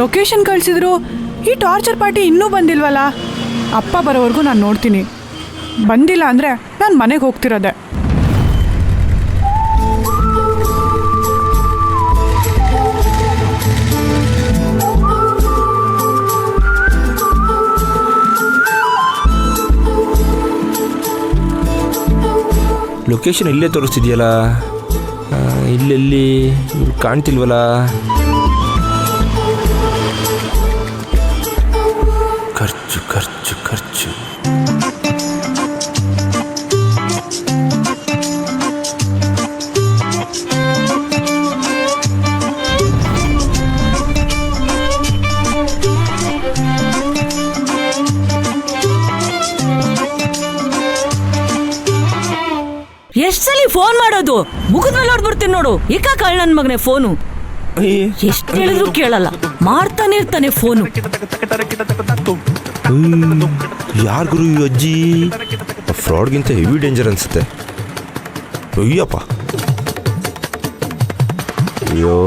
Location ಕಳಿಸಿದ್ರು, ಈ torture party ಇನ್ನೂ ಬಂದಿಲ್ವಲ್ಲ. ಅಪ್ಪ ಬರೋವರೆಗೂ ನಾನು ನೋಡ್ತೀನಿ. ಬಂದಿಲ್ಲ ಅಂದರೆ ನಾನು ಮನೆಗೆ ಹೋಗ್ತಿರೋದೆ. ಲೊಕೇಶನ್ ಇಲ್ಲೇ ತೋರಿಸ್ತಿದೆಯಲ್ಲ, ಇಲ್ಲೆಲ್ಲಿ ಇವ್ರು ಕಾಣ್ತಿಲ್ವಲ್ಲ. ಖರ್ಚು ಖರ್ಚು ಖರ್ಚು. ಎಷ್ಟ್ ಸಲ ಫೋನ್ ಮಾಡೋದು? ಮುಗಿದ ಮೇಲೆ ನೋಡ್ಬಿಡ್ತೀನಿ ನೋಡು. ಏಕ ಕಾಳ್ ನನ್ ಮಗನೇ ಫೋನು. ಎಷ್ಟ್ ಹೇಳಿದ್ರು ಕೇಳಲ್ಲ, ಮಾಡ್ತಾನೆ ಇರ್ತಾನೆ ಫೋನು. ಯಾರ್ ಗುರು ಈ ಅಜ್ಜಿ? ಫ್ರಾಡ್ಗಿಂತ ಹೆವಿ ಡೇಂಜರ್ ಅನ್ಸುತ್ತೆ. ಅಯ್ಯಪ್ಪ, ಅಯ್ಯೋ.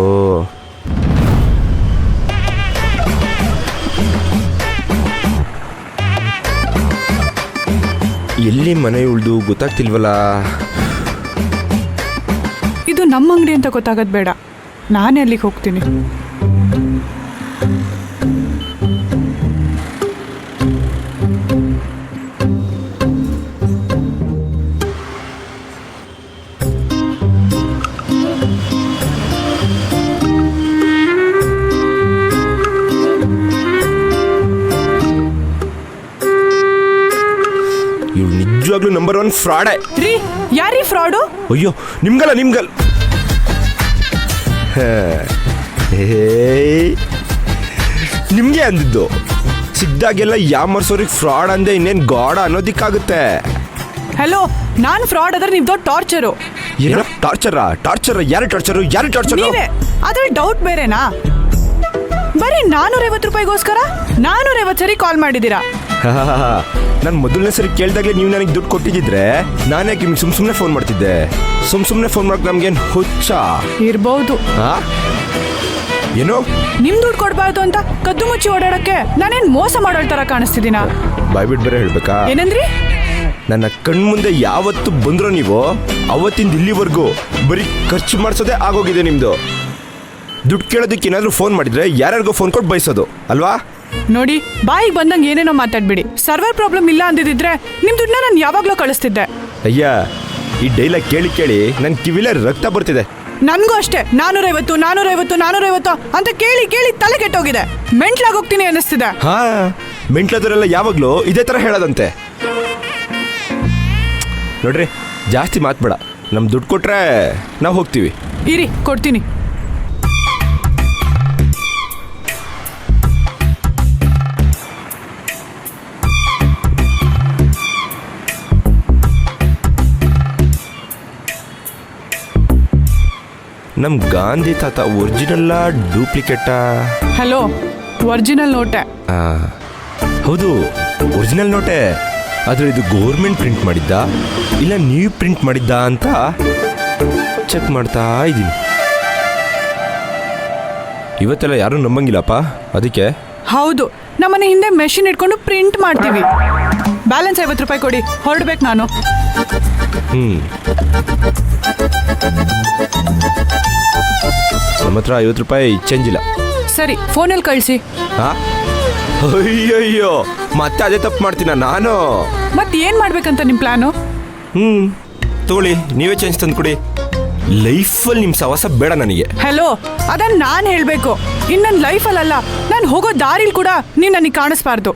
ಎಲ್ಲಿ ಮನೆ ಉಳ್ದು ಗೊತ್ತಾಗ್ತಿಲ್ವಲ್ಲ. ಇದು ನಮ್ಮ ಅಂಗಡಿ ಅಂತ ಗೊತ್ತಾಗೋದು ಬೇಡ, ನಾನೇ ಅಲ್ಲಿಗೆ ಹೋಗ್ತೀನಿ. ಇವ್ರು ನಿಜವಾಗ್ಲೂ ನಂಬರ್ 1 ಫ್ರಾಡೇ. ರೀ, ಯಾರೀ ಫ್ರಾಡು? ಅಯ್ಯೋ, ನಿಮ್ಗಲ್ಲ. ನಿಮ್ಗೆ ಅಂದಿದ್ದು. ಸಿಕ್ದಾಗೆಲ್ಲ ಯಾಮರ್ಸೋರಿಗೆ ಫ್ರಾಡ್ ಅಂದೆ ಇನ್ನೇನು ಗಾಡ ಅನ್ನೋದಿಕ್ಕಾಗುತ್ತೆ. ಹಲೋ, ನಾನು ಫ್ರಾಡ್ ಆದ್ರೆ ನೀವು ದೊಡ್ಡ ಟಾರ್ಚರು. ಏನೋ ಟಾರ್ಚರ? ಯಾರು ಟಾರ್ಚರು? ನೀವೇ. ಅದ್ರಲ್ಲಿ ಡೌಟ್ ಬೇರೆನಾ? ಬರೀ 450 ರೂಪಾಯಿಗೋಸ್ಕರ 450 ಸರಿ ಕಾಲ್ ಮಾಡಿದ್ದೀರಾ. ನಾನು ಮೊದಲನೇ ಸರಿ ಕೇಳಿದಾಗಲೇ ನೀವು ನನಗೆ ದುಡ್ಡು ಕೊಟ್ಟಿದ್ದಿದ್ರೆ ನಾನೇ ನಿಮ್ಗೆ ಸುಮ್ಮನೆ ಫೋನ್ ಮಾಡ್ತಿದ್ದೆ. ಸುಮ್ಮನೆ ಫೋನ್ ಮಾಡಕ್ಕೆ ನಮ್ಗೇನು ಹುಚ್ಚ ಇರ್ಬೋದು. ಏನೋ ನಿಮ್ ದುಡ್ಡು ಕೊಡ್ಬಾರ್ದು ಅಂತ ಕದ್ದು ಮುಚ್ಚಿ ಓಡಾಡಕ್ಕೆ ನಾನೇನ್ ಮೋಸ ಮಾಡೋಳ್ ತರ ಕಾಣಿಸ್ತಿದ್ದೀನ? ಬಾಯ್ಬಿಟ್ಟು ಬೇರೆ ಹೇಳ್ಬೇಕಾ? ಏನಂದ್ರಿ? ನನ್ನ ಕಣ್ಮುಂದೆ ಯಾವತ್ತು ಬಂದ್ರೋ ನೀವು, ಅವತ್ತಿಂದ ಇಲ್ಲಿವರೆಗೂ ಬರೀ ಖರ್ಚು ಮಾಡಿಸೋದೇ ಆಗೋಗಿದೆ ನಿಮ್ದು. ದುಡ್ಡು ಕೇಳೋದಕ್ಕೆ ಏನಾದರೂ ಫೋನ್ ಮಾಡಿದ್ರೆ ಯಾರ್ಯಾರಿಗೋ ಫೋನ್ ಕೊಟ್ಟು ಬಯಸೋದು ಅಲ್ವಾ? ನೋಡಿ, ಬಾಯಿಗೆ ಬಂದಂಗೆ ಏನೇನೋ ಮಾತಾಡ್ಬಿಡಿ. ಸರ್ವರ್ ಪ್ರಾಬ್ಲಮ್ ಇಲ್ಲ ಅಂದಿದ್ರೆ ನಿಮ್ ದುಡ್ಡನ್ನ ನಾನು ಯಾವಾಗ್ಲೂ ಕಳಿಸ್ತಿದ್ದೆ. ಅಯ್ಯ, ಈ ಡೈಲಾಗ್ ಕೇಳಿ ನನ್ನ ಕಿವಿಲೇ ರಕ್ತ ಬರ್ತಿದೆ. ನನ್ಗೂ ಅಷ್ಟೇ. 450 ಅಂತ ಕೇಳಿ ತಲೆ ಕೆಟ್ಟೋಗಿದೆ. ಮೆಂಟ್ಲಾಗೋಗ್ತೀನಿ ಅನ್ನಿಸ್ತಿದೆ. ಹಾ, ಮೆಂಟ್ಲದವರೆಲ್ಲ ಯಾವಾಗ್ಲೂ ಇದೇ ತರ ಹೇಳೋದಂತೆ. ನೋಡ್ರಿ, ಜಾಸ್ತಿ ಮಾತ್ಬೇಡ. ನಮ್ ದುಡ್ಡು ಕೊಟ್ರೆ ನಾವು ಹೋಗ್ತೀವಿ. ಇರಿ, ಕೊಡ್ತೀನಿ. ನಮ್ ಗಾಂಧಿ ತಾತ ಒರಿಜಿನಲ್ಲಾ ಡೂಪ್ಲಿಕೇಟಾ? Hello, original ನೋಟೆ. ಹೌದು, ಒರಿಜಿನಲ್ ನೋಟೆ. ಆದ್ರೆ ಇದು ಗೌರ್ಮೆಂಟ್ ಪ್ರಿಂಟ್ ಮಾಡಿದ್ದ ಇಲ್ಲ ನೀವು ಪ್ರಿಂಟ್ ಮಾಡಿದ್ದ ಅಂತ ಚೆಕ್ ಮಾಡ್ತಾ ಇದ್ದೀನಿ. ಇವತ್ತೆಲ್ಲ ಯಾರೂ ನಂಬಂಗಿಲ್ಲಪ್ಪ, ಅದಕ್ಕೆ. ಹೌದು, ನಮ್ಮನೆ ಹಿಂದೆ ಮೆಷಿನ್ ಇಟ್ಕೊಂಡು ಪ್ರಿಂಟ್ ಮಾಡ್ತೀವಿ. ಬ್ಯಾಲೆನ್ಸ್ 50 ರೂಪಾಯಿ ಕೊಡಿ, ಹೊರಡ್ಬೇಕು ನಾನು. ನಮ್ಮ ಹತ್ರ 50 ರೂಪಾಯಿ ಚೇಂಜ್ ಇಲ್ಲ. ಸರಿ, ಫೋನಲ್ಲಿ ಕಳಿಸಿ. ಅಯ್ಯಯ್ಯೋ, ಮತ್ತೆ ಅದೇ ತಪ್ಪು ಮಾಡ್ತೀನ ನಾನು? ಮತ್ತೆ ಏನ್ ಮಾಡ್ಬೇಕಂತ ನಿಮ್ ಪ್ಲಾನು? ತಗೊಳ್ಳಿ, ನೀವೇ ಚೇಂಜ್ ತಂದ್ಕೊಡಿ. ಲೈಫಲ್ಲಿ ನಿಮ್ಮ ಸವಾಸ ಬೇಡ ನನಗೆ. ಹಲೋ, ಅದನ್ನ ನಾನು ಹೇಳ್ಬೇಕು. ಇನ್ನು ನನ್ನ ಲೈಫಲ್ಲಲ್ಲ, ನಾನು ಹೋಗೋ ದಾರಿಲಿ ಕೂಡ ನೀವು ನನಗೆ ಕಾಣಿಸ್ಬಾರ್ದು.